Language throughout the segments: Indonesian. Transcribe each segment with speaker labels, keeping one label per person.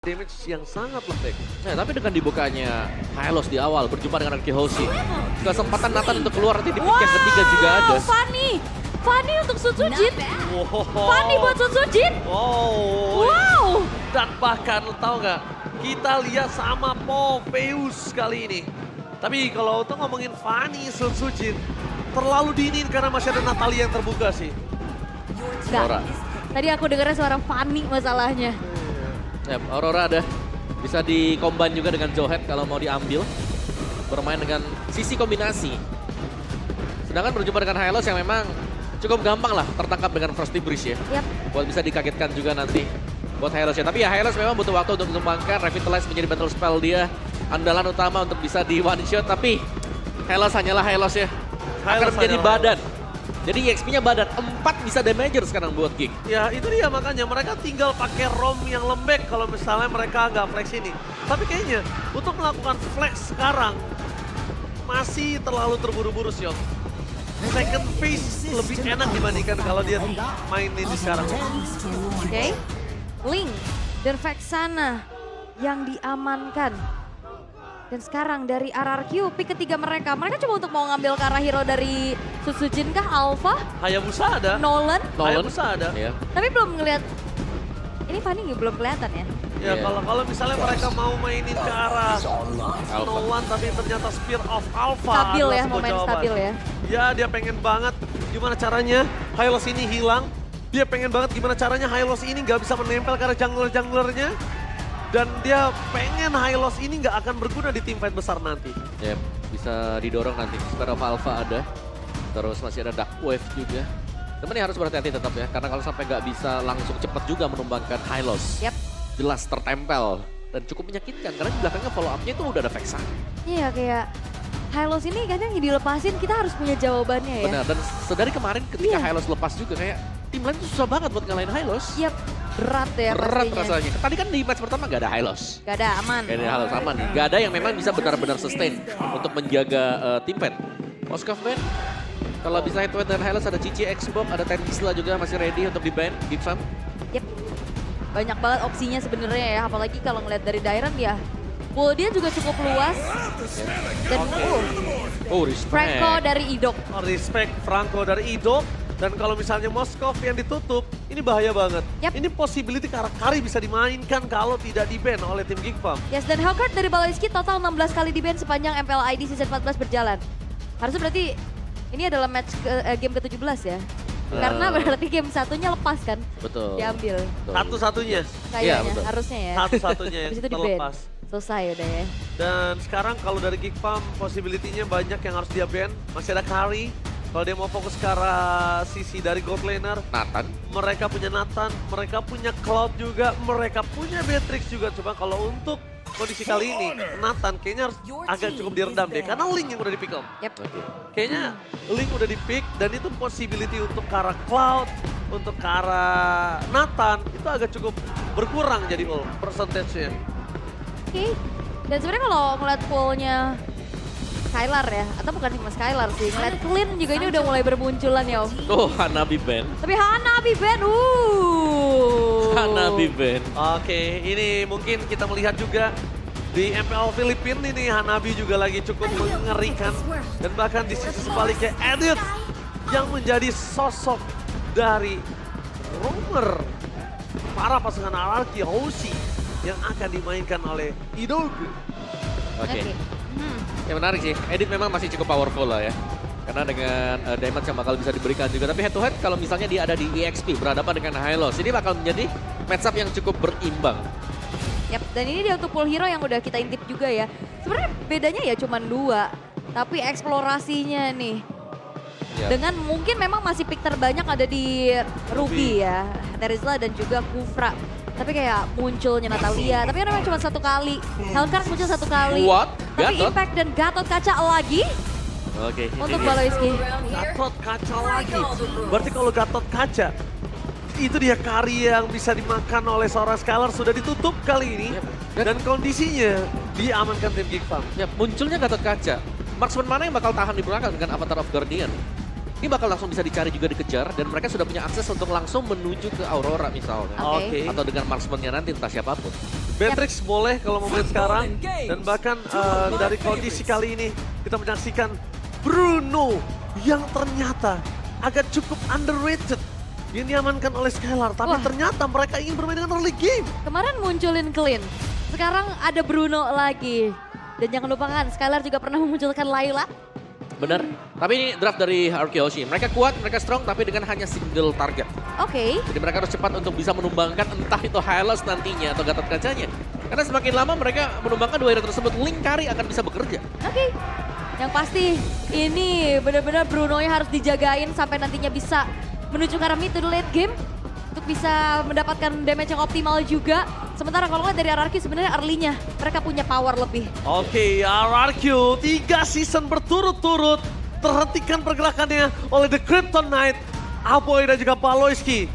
Speaker 1: damage yang sangat lembek.
Speaker 2: Nah, tapi dengan dibukanya Hylos di awal berjumpa dengan Arkihoshi, kesempatan Nathan untuk keluar nanti di pick yang ketiga juga ada.
Speaker 3: Fanny untuk Sutsujin.
Speaker 1: Wow.
Speaker 3: Fanny buat Sutsujin.
Speaker 1: Wow.
Speaker 3: Wow.
Speaker 1: Dan bahkan lo tau nggak, kita lihat sama Popheus kali ini. Tapi kalau untuk ngomongin Fanny Sutsujin, terlalu dingin karena masih ada Natalia yang terbuka sih.
Speaker 2: Aurora.
Speaker 3: Tadi aku dengarnya suara Fanny masalahnya.
Speaker 2: Ya, Aurora ada. Bisa di-combine juga dengan Johet kalau mau diambil. Bermain dengan sisi kombinasi. Sedangkan berjumpa dengan Hylos yang memang cukup gampang lah tertangkap dengan First Breeze ya.
Speaker 3: Yap.
Speaker 2: Buat bisa dikagetkan juga nanti buat Hylos ya. Tapi ya Hylos memang butuh waktu untuk mengembangkan Revitalize menjadi battle spell dia. Andalan utama untuk bisa di one shot. Tapi Hylos hanyalah Hylos ya. Akan menjadi badan. Jadi EXP-nya badan, 4 bisa damager sekarang buat Gig.
Speaker 1: Ya itu dia makanya mereka tinggal pakai ROM yang lembek kalau misalnya mereka nggak flex ini. Tapi kayaknya untuk melakukan flex sekarang masih terlalu terburu-buru sih. Second phase lebih enak dibandingkan kalau dia main ini sekarang.
Speaker 3: Oke. Link dan Vexana yang diamankan. Dan sekarang dari RRQ, pick ketiga mereka. Mereka coba untuk mau ngambil ke arah hero dari Sutsujin kah? Alpha?
Speaker 1: Hayabusa ada.
Speaker 3: Nolan?
Speaker 1: Hayabusa ada.
Speaker 2: Iya.
Speaker 3: Tapi belum ngeliat. Ini Fanny belum kelihatan ya?
Speaker 1: Ya
Speaker 2: Iya.
Speaker 1: kalau misalnya mereka mau mainin ke arah Nolan tapi ternyata Spear of Alpha
Speaker 3: Stabil
Speaker 1: adalah
Speaker 3: ya,
Speaker 1: sebuah
Speaker 3: momen
Speaker 1: jawaban.
Speaker 3: stabil ya.
Speaker 1: Ya dia pengen banget gimana caranya Hylos ini hilang. Dia pengen banget gimana caranya Hylos ini nggak bisa menempel ke arah jungler-junglernya. Dan dia pengen Hylos ini nggak akan berguna di team fight besar nanti.
Speaker 2: Ya, bisa didorong nanti. Spear of Alpha ada. Terus masih ada Dark Wave juga. Temen ini harus berhati-hati tetap ya. Karena kalau sampai nggak bisa langsung cepat juga menumbangkan Hylos.
Speaker 3: Yap.
Speaker 2: Jelas tertempel. Dan cukup menyakitkan. Karena di belakangnya follow up-nya itu udah ada Vexana.
Speaker 3: Iya kayak Hylos ini kadang yang dilepasin kita harus punya jawabannya ya.
Speaker 2: Benar, dan sedari kemarin ketika
Speaker 3: Iya.
Speaker 2: Hylos lepas juga kayak tim lain tuh susah banget buat ngalahin Hylos.
Speaker 3: Yap, berat ya
Speaker 2: Berat
Speaker 3: pastinya.
Speaker 2: rasanya. Tadi kan di match pertama gak ada Hylos.
Speaker 3: Gak ada, aman.
Speaker 2: Gak ada Hylos aman nih. Gak ada yang memang bisa benar-benar sustain untuk menjaga tim pen. Moskov ban, kalau bisa head to head dengan Hylos ada Cici, Xbox, ada Tengisla juga masih ready untuk di-ban, Gifam.
Speaker 3: Yep. Banyak banget opsinya sebenarnya ya, apalagi kalau ngeliat dari Dairon ya. Pool dia juga cukup luas. Dan
Speaker 2: Oh, respect.
Speaker 3: Franco dari Idok.
Speaker 1: Respect Franco dari Ido. Dan kalau misalnya Moskov yang ditutup, ini bahaya banget.
Speaker 3: Yap.
Speaker 1: Ini possibility Karakari bisa dimainkan kalau tidak di-ban oleh tim Geek Farm.
Speaker 3: Yes, dan Hellcurt dari Baloiski total 16 kali di-ban sepanjang MPLID season 14 berjalan. Harusnya berarti ini adalah match game ke-17 ya. Karena berarti game satunya lepas kan,
Speaker 2: Betul.
Speaker 3: diambil.
Speaker 2: Betul.
Speaker 1: Satu-satunya.
Speaker 3: Kayaknya,
Speaker 2: betul.
Speaker 3: harusnya ya.
Speaker 1: Satu-satunya yang
Speaker 3: Habis itu di-ban.
Speaker 1: terlepas.
Speaker 3: Selesai udah ya.
Speaker 1: Dan sekarang kalau dari Geek Farm, possibility-nya banyak yang harus dia ban. Masih ada Kari. Kalau dia mau fokus ke arah sisi dari God Laner,
Speaker 2: Nathan.
Speaker 1: mereka punya Nathan, mereka punya Cloud juga, mereka punya Beatrix juga. Coba kalau untuk kondisi kali ini, Nathan kayaknya harus agak cukup diredam deh. Karena Link yang udah di pick up.
Speaker 3: Yep.
Speaker 2: Oke.
Speaker 1: Kayaknya Link udah di pick dan itu possibility untuk ke arah Cloud, untuk ke arah Nathan, itu agak cukup berkurang jadi percentage-nya.
Speaker 3: Oke. Dan sebenarnya kalau ngeliat poolnya Skylar ya, atau bukan cuma Skylar sih, ngeliat Clean juga ini udah mulai bermunculan ya Om.
Speaker 2: Oh, Hanabi ban.
Speaker 3: Tapi Hanabi Ben,
Speaker 2: Hanabi ban.
Speaker 1: Oke, ini mungkin kita melihat juga di MPL Filipina ini Hanabi juga lagi cukup mengerikan. Dan bahkan di sisi sebaliknya Edit yang menjadi sosok dari roamer para pasangan RRQ Hoshi yang akan dimainkan oleh Idogu.
Speaker 2: Oke. Ya menarik sih, Edit memang masih cukup powerful lah ya. Karena dengan damage yang bakal bisa diberikan juga. Tapi head to head kalau misalnya dia ada di EXP berhadapan dengan Hylos, ini bakal menjadi matchup yang cukup berimbang.
Speaker 3: Yap, dan ini dia untuk pool hero yang udah kita intip juga ya. Sebenarnya bedanya ya cuma 2, tapi eksplorasinya nih.
Speaker 2: Ya.
Speaker 3: Dengan mungkin memang masih pick terbanyak ada di Ruby ya, Terizla dan juga Kufra. Tapi kayak munculnya Natalia, tapi kan memang cuma 1 kali. Hellcurt muncul 1 kali.
Speaker 2: What?
Speaker 3: Tapi
Speaker 2: Gatot?
Speaker 3: Impact dan Gatot kaca lagi
Speaker 2: Oke, ini
Speaker 3: untuk
Speaker 2: dia.
Speaker 3: Baloiski.
Speaker 1: Gatot kaca lagi. Berarti kalau Gatot kaca, itu dia Kari yang bisa dimakan oleh seorang Skylar sudah ditutup kali ini.
Speaker 2: Yep.
Speaker 1: Dan kondisinya diamankan tim Geek Farm.
Speaker 2: Ya, munculnya Gatot Kaca. Marksman mana yang bakal tahan di belakang dengan Avatar of Guardian? Ini bakal langsung bisa dicari juga dikejar dan mereka sudah punya akses untuk langsung menuju ke Aurora misalnya.
Speaker 3: Oke.
Speaker 1: Oke.
Speaker 2: Atau dengan marksman-nya nanti entah siapapun.
Speaker 1: Matrix boleh kalau mau main sekarang. Dan bahkan dari kondisi kali ini kita menyaksikan Bruno yang ternyata agak cukup underrated. Yang diamankan oleh Skylar, tapi
Speaker 3: Wah.
Speaker 1: ternyata mereka ingin bermain dengan early game.
Speaker 3: Kemarin munculin Clean, sekarang ada Bruno lagi. Dan jangan lupakan, Skylar juga pernah memunculkan Layla.
Speaker 2: Bener. Tapi ini draft dari Arkeoshi. Mereka kuat, mereka strong, tapi dengan hanya single target.
Speaker 3: Oke.
Speaker 2: Jadi mereka harus cepat untuk bisa menumbangkan entah itu Hylos nantinya atau Gatot Kacanya. Karena semakin lama mereka menumbangkan dua hero tersebut, Link Kari akan bisa bekerja.
Speaker 3: Oke. Yang pasti ini benar-benar Bruno-nya harus dijagain sampai nantinya bisa menuju ke arah mid to the late game. Untuk bisa mendapatkan damage yang optimal juga. Sementara kalau nggak dari RRQ sebenarnya early-nya mereka punya power lebih.
Speaker 1: Oke, RRQ 3 season berturut-turut terhentikan pergerakannya oleh The Kryptonite, Aboy dan juga Paloyski.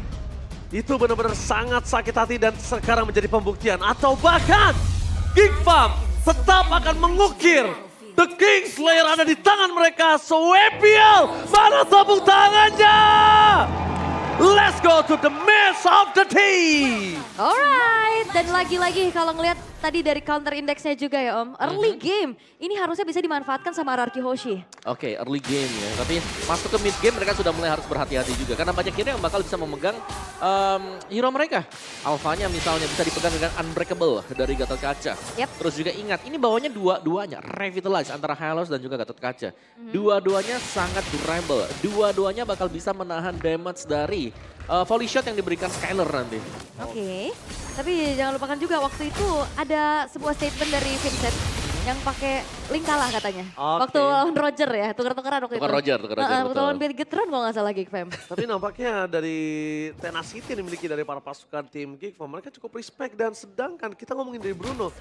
Speaker 1: Itu benar-benar sangat sakit hati dan sekarang menjadi pembuktian. Atau bahkan Geek Farm tetap akan mengukir The Kingslayer ada di tangan mereka. So EPL, mana tepuk tangannya? Let's go to the match of the team.
Speaker 3: Alright, dan lagi-lagi kalau ngelihat tadi dari counter indexnya juga ya Om. Early game, ini harusnya bisa dimanfaatkan sama RRQ Hoshi.
Speaker 2: Oke, early game ya. Tapi masuk ke mid game mereka sudah mulai harus berhati-hati juga. Karena banyak hero yang bakal bisa memegang hero mereka. Alphanya misalnya bisa dipegang dengan Unbreakable dari Gatot Kaca.
Speaker 3: Yep.
Speaker 2: Terus juga ingat, ini bawahnya dua-duanya Revitalize antara Hylos dan juga Gatot Kaca. Dua-duanya sangat durable. Dua-duanya bakal bisa menahan damage dari volley shot yang diberikan Skylar nanti.
Speaker 3: Oke, tapi jangan lupakan juga waktu itu ada sebuah statement dari Vincent yang pakai Link kalah katanya.
Speaker 1: Oke.
Speaker 3: Waktu lawan Roger ya, tuker-tukeran waktu
Speaker 2: Tukar
Speaker 3: itu.
Speaker 2: Roger,
Speaker 3: Waktu
Speaker 2: betul.
Speaker 3: lawan Bigetron kalau nggak salah Geek Fam.
Speaker 1: Tapi nampaknya dari tenacity yang dimiliki dari para pasukan tim Geek Farm, mereka cukup respect. Dan sedangkan kita ngomongin dari Bruno,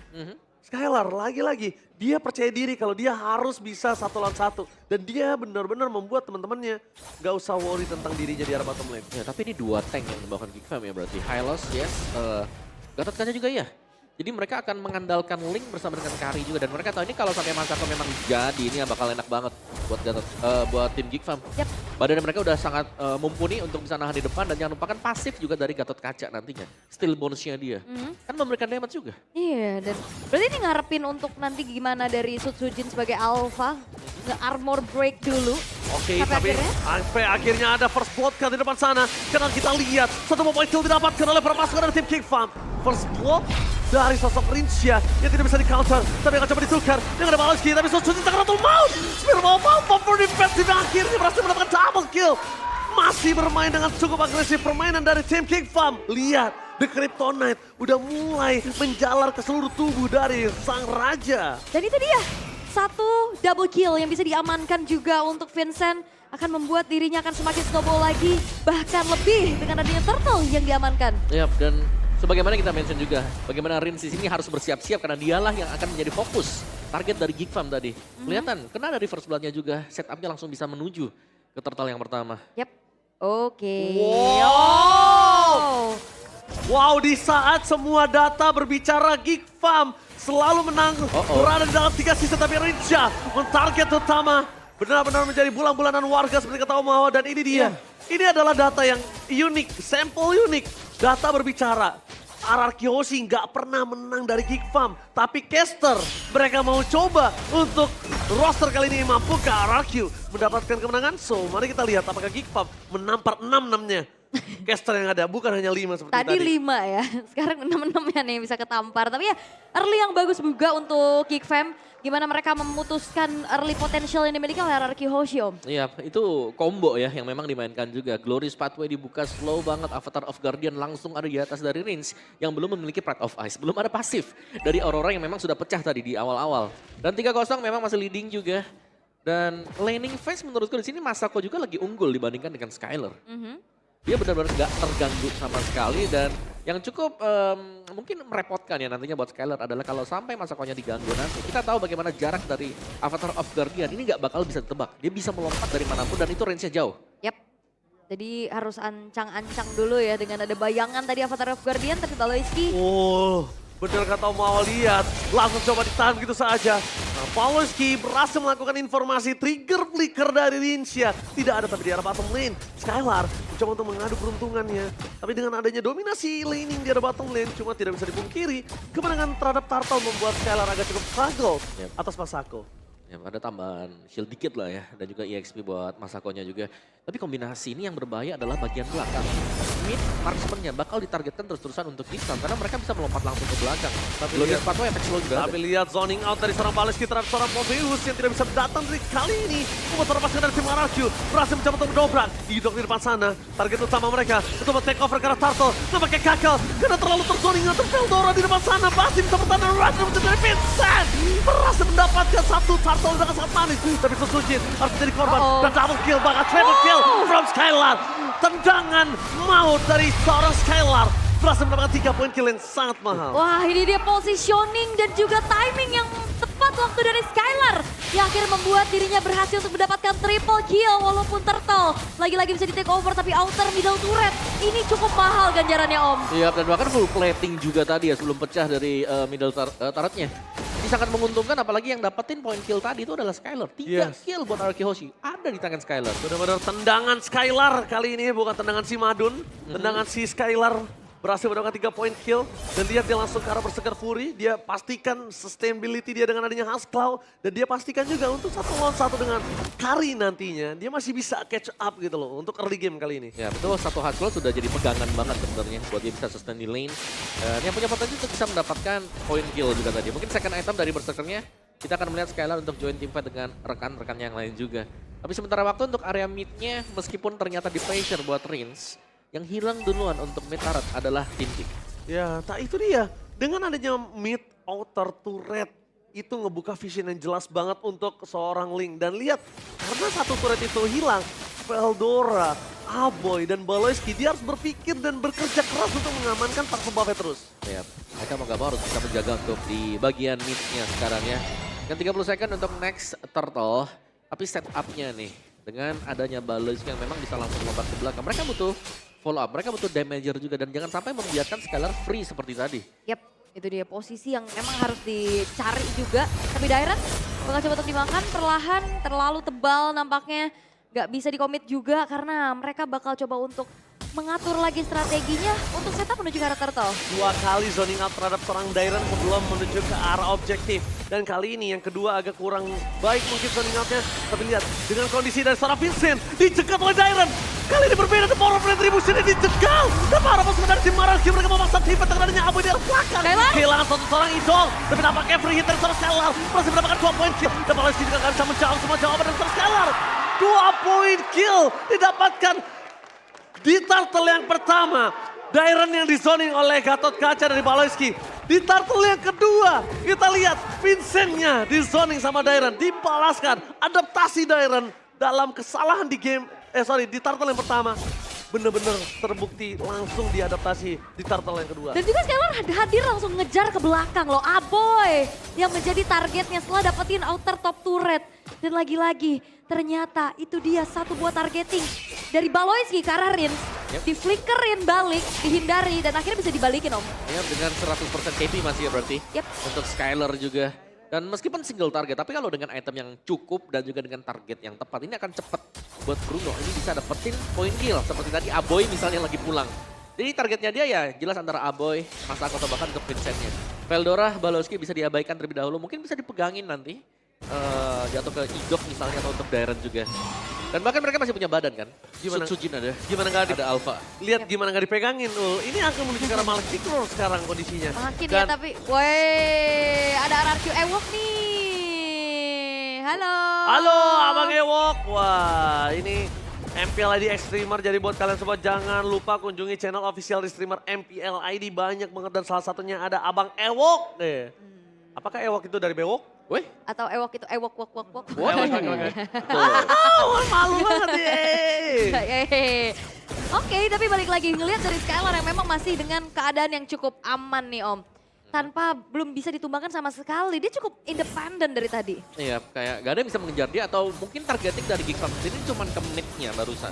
Speaker 1: Skylar lagi-lagi dia percaya diri kalau dia harus bisa 1-1. Dan dia benar-benar membuat teman-temannya gak usah worry tentang dirinya di arah bottom lane.
Speaker 2: Ya, tapi ini dua tank yang membawakan Geek Fam ya berarti. Hylos, yes. Gatot Kaca juga ya. Jadi mereka akan mengandalkan Link bersama dengan Kari juga. Dan mereka tahu ini kalau sampai Masako memang jadi, ini bakal enak banget buat buat tim Geek Farm.
Speaker 3: Yap.
Speaker 2: Badannya mereka udah sangat mumpuni untuk bisa nahan di depan. Dan jangan lupakan pasif juga dari Gatot Kaca nantinya. Still bonusnya dia. Kan memberikan damage juga.
Speaker 3: Iya, dan berarti ini ngarepin untuk nanti gimana dari Sutsujin sebagai alpha, nge-armor break dulu.
Speaker 1: Oke,
Speaker 3: Sampai
Speaker 1: tapi
Speaker 3: akhirnya?
Speaker 1: akhirnya ada first blood kan di depan sana. Karena kita lihat satu point kill didapatkan oleh para pasukan dari tim Geek Farm. First blood dari sosok Rincia yang tidak bisa di-counter. Tapi akan coba ditukar dengan ada Paloyski. Tapi Sutsujin tak ratu maut. Spear mau for defensive dan akhirnya berhasil mendapatkan double kill. Masih bermain dengan cukup agresif permainan dari tim Geek Farm. Lihat, The Kryptonite udah mulai menjalar ke seluruh tubuh dari sang raja.
Speaker 3: Dan itu dia, satu double kill yang bisa diamankan juga untuk Vincent. Akan membuat dirinya akan semakin snowball lagi, bahkan lebih dengan adanya turtle yang diamankan.
Speaker 2: Yap, dan sebagaimana kita mention juga, bagaimana Rins di sini harus bersiap-siap karena dialah yang akan menjadi fokus target dari Geek Farm tadi. Kelihatan, kena dari first blood-nya juga, setupnya langsung bisa menuju ke turtle yang pertama.
Speaker 3: Yap, oke.
Speaker 1: Wow. Wow, di saat semua data berbicara Geek Farm selalu menang berada di dalam 3 season, tapi Rincia mentarget utama benar-benar menjadi bulan-bulanan warga seperti kata Om Hawa. Dan ini dia, ini adalah data yang unik, sampel unik. Data berbicara, RRQ Hoshi nggak pernah menang dari Geek Farm, tapi caster mereka mau coba untuk roster kali ini mampu ke RRQ mendapatkan kemenangan. So mari kita lihat apakah Geek Farm menampar 6-6-nya caster yang ada, bukan hanya 5 seperti tadi.
Speaker 3: Tadi 5 ya, sekarang 6-6 ya nih yang bisa ketampar. Tapi ya early yang bagus juga untuk Geek Fam. Gimana mereka memutuskan early potential yang dimiliki oleh RRQ Hoshi Om.
Speaker 2: Iya, itu combo ya yang memang dimainkan juga. Glorious Pathway dibuka slow banget, Avatar of Guardian langsung ada di atas dari Rins yang belum memiliki Pride of Ice. Belum ada pasif dari Aurora yang memang sudah pecah tadi di awal-awal. Dan 3-0 memang masih leading juga. Dan laning phase menurutku di sini Masako juga lagi unggul dibandingkan dengan Skylar. Dia benar-benar gak terganggu sama sekali dan yang cukup mungkin merepotkan ya nantinya buat Skylar adalah kalau sampai Masakonya diganggu nanti. Kita tahu bagaimana jarak dari Avatar of Guardian ini gak bakal bisa ditebak. Dia bisa melompat dari manapun dan itu range-nya jauh.
Speaker 3: Yap, jadi harus ancang-ancang dulu ya dengan ada bayangan tadi Avatar of Guardian tapi Paloyski.
Speaker 1: Oh, Bener kata mau lihat, langsung coba ditahan begitu saja. Nah, Pawlowski berhasil melakukan informasi trigger flicker dari Rinsha. Tidak ada tapi di arah bottom lane. Skylar mencoba untuk mengadu peruntungannya. Tapi dengan adanya dominasi laning di arah bottom lane, cuma tidak bisa dipungkiri. Kemenangan terhadap Turtle membuat Skylar agak cukup struggle atas Masako.
Speaker 2: Ya, ada tambahan shield dikit lah ya, dan juga EXP buat Masakonya juga. Tapi kombinasi ini yang berbahaya adalah bagian belakang. Mid marksman-nya bakal ditargetkan terus-terusan untuk Gixam, karena mereka bisa melompat langsung ke belakang.
Speaker 1: Tapi
Speaker 2: Lo
Speaker 1: lihat-
Speaker 2: lihat Patwa efek slow juga
Speaker 1: Tapi
Speaker 2: ada.
Speaker 1: lihat zoning out dari seorang Pawlowski terhadap seorang Poveus yang tidak bisa datang dari kali ini. Membuat terlepaskan dari tim Arachu. Berhasil mencoba untuk mendobrak. Idok di depan sana. Target utama mereka untuk take over karena Turtle. Nampaknya gagal. Karena terlalu terzoning out. Veldora di depan sana. Masih bisa bertahan. Rush dari Vincent. Berhasil mendapatkan satu Turtle dengan sangat manis. Tapi Susujin harus menjadi korban. Dan double kill bahkan triple kill from Skylar. Tendangan maut dari seorang Skylar. Berhasil mendapatkan 3 poin kill yang sangat mahal.
Speaker 3: Wah, ini dia positioning dan juga timing yang tepat waktu dari Skylar. Yang akhirnya membuat dirinya berhasil untuk mendapatkan triple kill walaupun Turtle lagi-lagi bisa di take over tapi outer middle turret. Ini cukup mahal ganjarannya Om.
Speaker 2: Iya, dan bahkan full plating juga tadi ya sebelum pecah dari middle turretnya. Ini sangat menguntungkan, apalagi yang dapetin poin kill tadi itu adalah Skylar. 3 kill buat Arki Hoshi, ada di tangan Skylar.
Speaker 1: Benar-benar tendangan Skylar kali ini, bukan tendangan si Madun. Tendangan si Skylar berhasil mendapatkan 3 poin kill. Dan lihat dia langsung ke arah Berserker Fury. Dia pastikan sustainability dia dengan adanya Huskclaw. Dan dia pastikan juga untuk 1 lawan 1 dengan Kari nantinya. Dia masih bisa catch up gitu loh untuk early game kali ini.
Speaker 2: Ya betul, satu Huskclaw sudah jadi pegangan banget sebenarnya buat dia bisa sustain di lane. Dan yang punya potensi untuk bisa mendapatkan poin kill juga tadi. Mungkin second item dari Berserkernya, kita akan melihat Skylar untuk join teamfight dengan rekan-rekan yang lain juga. Tapi sementara waktu untuk area mid-nya, meskipun ternyata di pressure buat Rins, yang hilang duluan untuk mid turret adalah Tintik.
Speaker 1: Ya, tak itu dia. Dengan adanya mid outer turret, itu ngebuka vision yang jelas banget untuk seorang Link. Dan lihat, karena satu turret itu hilang, Veldora, Aboy, dan Pawlowski, dia harus berpikir dan bekerja keras untuk mengamankan Pax Buffet terus.
Speaker 2: Ya, mereka mau gak mau harus bisa menjaga untuk di bagian mid-nya sekarang ya. Dan 30 second untuk next Turtle, tapi setup-nya nih, dengan adanya Pawlowski yang memang bisa langsung lompat ke belakang. Mereka butuh follow up, mereka butuh damager juga, dan jangan sampai membiarkan Skylar free seperti tadi.
Speaker 3: Yap, itu dia posisi yang emang harus dicari juga. Tapi Dairen bakal coba untuk dimakan perlahan, terlalu tebal nampaknya. Gak bisa dikomit juga karena mereka bakal coba untuk mengatur lagi strateginya untuk setup menuju ke arah Turtle.
Speaker 1: 2 kali zoning out terhadap seorang Dairen sebelum menuju ke arah objektif. Dan kali ini yang kedua agak kurang baik mungkin zoning outnya. Tapi lihat dengan kondisi dari seorang Vincent dicegat oleh Dairen. Kali ini berbeda, The Power of Retribution ini dicegal. Dan para pasukan dari tim Maraki mereka memaksa tim dengan adanya Abu di arah belakang.
Speaker 3: Skylar?
Speaker 1: Kehilangan satu seorang idol. Tapi nampaknya free hit dari seorang Skylar. Masih mendapatkan 2 poin kill. Dan Pawlowski juga akan bisa menjawab semua jawaban dari seorang Skylar. 2 poin kill didapatkan di Turtle yang pertama. Dairen yang dizoning oleh Gatot Kaca dari Pawlowski. Di Turtle yang kedua, kita lihat Vincent-nya dizoning sama Dairen. Dibalaskan adaptasi Dairen dalam kesalahan di game, di Turtle yang pertama. Bener-bener terbukti langsung diadaptasi di Turtle yang kedua.
Speaker 3: Dan juga Skylar hadir langsung ngejar ke belakang loh. Aboy yang menjadi targetnya setelah dapetin outer top turret. Dan lagi-lagi ternyata itu dia satu buah targeting dari Pawlowski ke arah Rins. Di flickerin balik, dihindari dan akhirnya bisa dibalikin Om.
Speaker 2: Ya, dengan 100% KP masih ya berarti.
Speaker 3: Yap.
Speaker 2: Untuk Skylar juga. Dan meskipun single target, tapi kalau dengan item yang cukup dan juga dengan target yang tepat, ini akan cepat buat Bruno. Ini bisa dapetin poin kill, seperti tadi Aboy misalnya lagi pulang. Jadi targetnya dia ya jelas antara Aboy, Masako atau bahkan untuk Vincent-nya. Veldora, Pawlowski bisa diabaikan terlebih dahulu, mungkin bisa dipegangin nanti. Jatuh ke Idok misalnya atau untuk Dairen juga. Dan bahkan mereka masih punya badan kan.
Speaker 1: Gimana?
Speaker 2: Sujin ada.
Speaker 1: Gimana nggak
Speaker 2: Ada Alpha.
Speaker 1: lihat gimana nggak dipegangin Ul. Ini akan menuju ke arah Malefic Roar sekarang kondisinya.
Speaker 3: Makin
Speaker 1: Dan
Speaker 3: ya tapi, woi ada RRQ Ewok nih. Halo.
Speaker 1: halo Abang Ewok. Wah ini MPL ID Extremer, jadi buat kalian semua jangan lupa kunjungi channel official di streamer MPL ID. Banyak banget dan salah satunya ada Abang Ewok. Apakah Ewok itu dari Bewok?
Speaker 2: Woi.
Speaker 3: Atau Ewok itu Ewok wok wok wok.
Speaker 1: Malu banget ya.
Speaker 3: Oke, tapi balik lagi ngelihat dari Skylar yang memang masih dengan keadaan yang cukup aman nih Om. Tanpa belum bisa ditumbangkan sama sekali, dia cukup independen dari tadi.
Speaker 2: Iya, kayak gak ada yang bisa mengejar dia atau mungkin targeting dari Gixam ini cuma ke mid-nya barusan.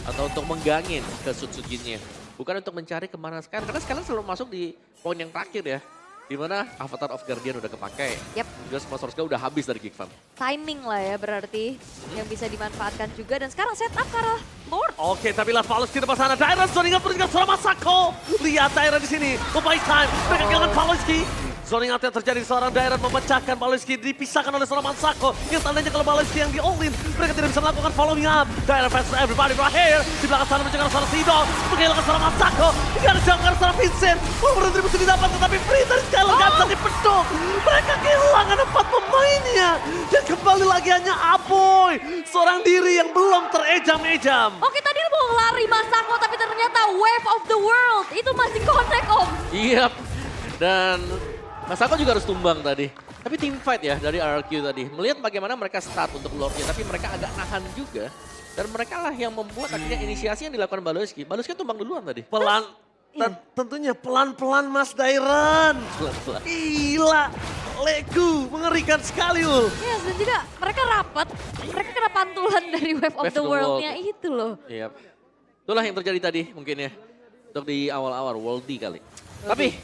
Speaker 2: Atau untuk menggangin ke Sutsujinnya. Bukan untuk mencari kemana sekarang, karena sekarang selalu masuk di poin yang terakhir ya. Dimana Avatar of Guardian udah kepake.
Speaker 3: Yap.
Speaker 2: Juga semua source udah habis dari Geek Fam.
Speaker 3: Timing lah ya berarti yang bisa dimanfaatkan juga. Dan sekarang setup ke arah Lord.
Speaker 1: Oke, tapi lihat Paloski depan sana. Dairon zoning out juga seorang Masako. Lihat Dairon di sini. Buy time. Mereka kehilangan Paloski. Zoning out yang terjadi seorang Dairon memecahkan Paloski. Dipisahkan oleh seorang Masako. Yang tandanya kalau Paloski yang di all-in. Mereka tidak bisa melakukan following up. Dairon fans everybody berakhir. Di belakang sana mencegah seorang Sido. Menghilangkan seorang Masako. Tidak ada jangkar seorang Vincent. Walaupun retribusi didapat tetapi free dari Skylar nggak bisa dipedok. Mereka kehilangan 4 pemainnya. Dan kembali lagi hanya Aboy. Seorang diri yang belum terejam-ejam.
Speaker 3: Oke tadi mau lari Masako tapi ternyata Wave of the World itu masih connect Om.
Speaker 2: Iya. Dan Masako juga harus tumbang tadi. Tapi team fight ya dari RRQ tadi. Melihat bagaimana mereka start untuk Lordnya. Tapi mereka agak nahan juga. Dan mereka lah yang membuat akhirnya inisiasi yang dilakukan Baloski. Baloski tumbang duluan tadi.
Speaker 1: Pelan, tentunya pelan-pelan Mas Dairon.
Speaker 2: Pelan-pelan.
Speaker 1: Gila, Legu mengerikan sekali Ul.
Speaker 3: Yes, dan juga mereka rapat. Mereka kena pantulan dari Wave of the World-nya itu loh.
Speaker 2: Iya. Itulah yang terjadi tadi mungkin ya. Untuk di awal-awal Worldy kali. Tapi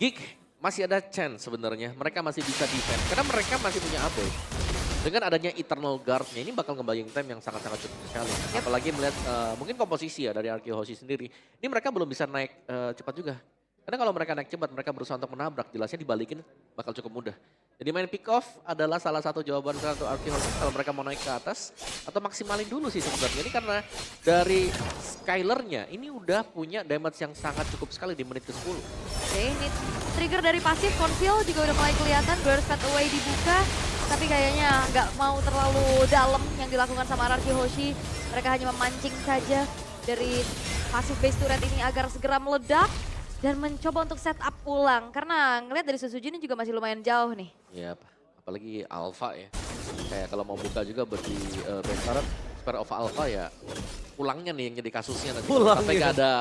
Speaker 2: Geek masih ada chance sebenarnya. Mereka masih bisa defend. Karena mereka masih punya Aboy. Dengan adanya Eternal Guard-nya ini bakal ngebayang time yang sangat-sangat cukup sekali. Apalagi melihat mungkin komposisi ya dari RQ Hoshi sendiri. Ini mereka belum bisa naik cepat juga. Karena kalau mereka naik cepat, mereka berusaha untuk menabrak. Jelasnya dibalikin bakal cukup mudah. Jadi main pick off adalah salah satu jawaban untuk RQ Hoshi kalau mereka mau naik ke atas. Atau maksimalin dulu sih sebenarnya. Ini karena dari Skylar-nya ini udah punya damage yang sangat cukup sekali di menit ke-10.
Speaker 3: Oke, ini trigger dari pasif Conceal juga udah mulai kelihatan. Burst Fade Away dibuka. Tapi kayaknya nggak mau terlalu dalam yang dilakukan sama RRQ Hoshi. Mereka hanya memancing saja dari pasif base turret ini agar segera meledak. Dan mencoba untuk setup ulang. Karena ngelihat dari Suzuki ini juga masih lumayan jauh nih.
Speaker 2: Iya, apalagi Alpha ya. Kayak kalau mau buka juga bagi base turret, Spare of Alpha ya pulangnya nih yang jadi kasusnya nanti. Sampai gak ada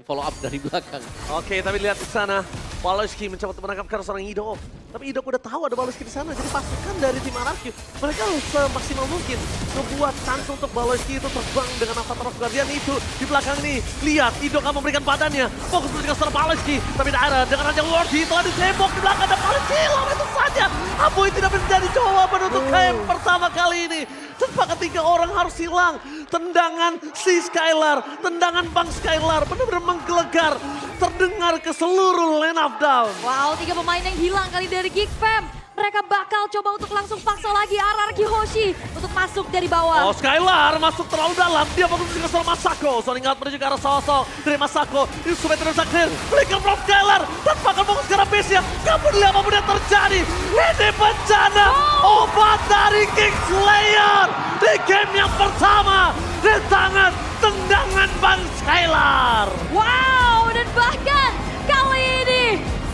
Speaker 2: follow up dari belakang.
Speaker 1: Oke, tapi lihat di sana. Paloski mencoba untuk menangkap seorang Idok. Tapi Idok udah tahu ada Baloski di sana. Jadi pasukan dari tim RRQ, mereka harus semaksimal mungkin membuat chance untuk Baloski itu terbang dengan Avatar of Guardian itu. Di belakang ini, lihat Idok akan memberikan badannya. Fokus untuk seorang Baloski. Tapi daerah dengan Raja Lordi telah ditembok di belakang ada Baloski. Lalu itu saja. Aboy tidak menjadi jawaban untuk camp pertama kali ini. Tanpa ketiga orang harus hilang. Tendangan si Skylar, tendangan Bang Skylar benar-benar menggelegar. Terdengar ke seluruh lane of down.
Speaker 3: Wow, 3 pemain yang hilang kali dari Geek Fam. Mereka bakal coba untuk langsung paksa lagi RRQ Hoshi untuk masuk dari bawah.
Speaker 1: Oh, Skylar masuk terlalu dalam. Dia fokus ke seorang Masako. Soalnya ingat menuju ke arah sosok dari Masako. Ini supaya tidak bisa clear. Flicker from Skylar. Tanpa akan fokus ke arah base-nya. Gak peduli apapun yang terjadi. Ini bencana. Obat dari Kingslayer. Di game yang pertama. Di tangan tendangan Bang Skylar.
Speaker 3: Wow, dan bahkan kali ini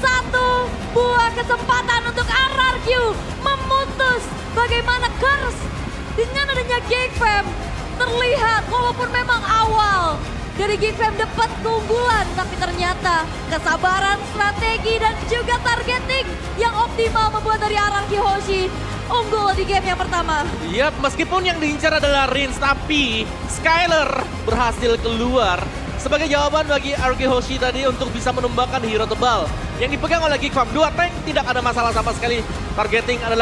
Speaker 3: satu buah kesempatan untuk RRQ memutus bagaimana curse dengan adanya Geek Fam terlihat walaupun memang awal dari Geek Fam dapat keunggulan tapi ternyata kesabaran, strategi dan juga targeting yang optimal membuat dari RRQ Hoshi unggul di game yang pertama.
Speaker 2: Iya, meskipun yang diincar adalah Rins, tapi Skylar berhasil keluar sebagai jawaban bagi RRQ Hoshi tadi untuk bisa menumbangkan hero tebal yang dipegang oleh Geek Fam. 2 tank tidak ada masalah sama sekali. Targeting adalah